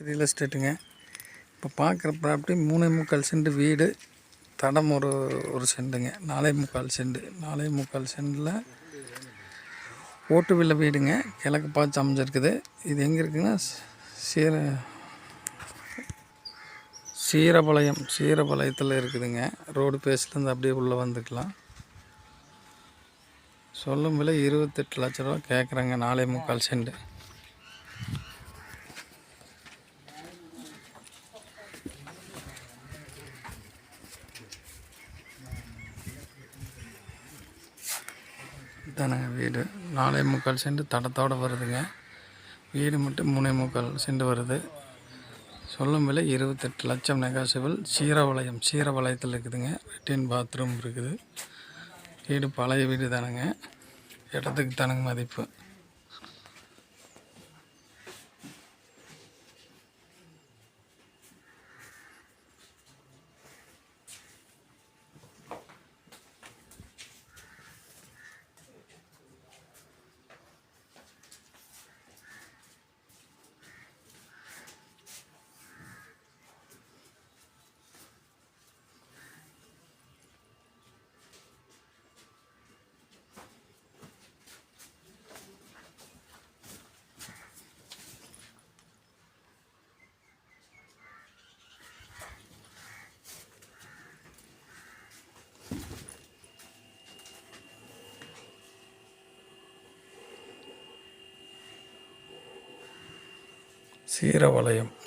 Real எஸ்டேட்டுங்க. இப்போ பார்க்குற property 3.25 send வீடு, தடம் ஒரு சென்ட்டுங்க. 4.25 சென்ட். 4.25 சென்டில் ஓட்டு வில்ல வீடுங்க. கிழக்கு பார்த்து அமைஞ்சிருக்குது. இது எங்கே இருக்குதுன்னா சீரபாளையத்தில் இருக்குதுங்க. ரோடு பேஸ்லேருந்து அப்படியே உள்ளே வந்துக்கலாம். சொல்லும் விலை 28 லட்ச ரூபா கேட்குறாங்க. 4.25 சென்ட். தானங்க வீடு 4.25 சென்ட் தடத்தோடு வருதுங்க. வீடு மட்டும் 3.25 சென்ட் வருது. சொல்லும் விலை 28 லட்சம் நெகாசிபிள். சீரபாளையத்தில் இருக்குதுங்க. லெட்டின் பாத்ரூம் இருக்குது. வீடு பழைய வீடு தானுங்க. இடத்துக்கு தானுங்க மதிப்பு.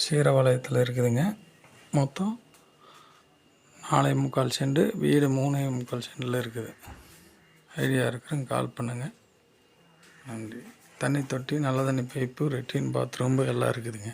சீரபாளையத்தில் இருக்குதுங்க. மொத்தம் 4.25 சென்ட். வீடு 3.25 சென்டில் இருக்குது. ஐடியா இருக்குதுங்க, கால் பண்ணுங்கள். நன்றி. தண்ணி தொட்டி, நல்ல தண்ணி பைப்பு, லெட்டின் பாத்ரூம்பு எல்லாம் இருக்குதுங்க.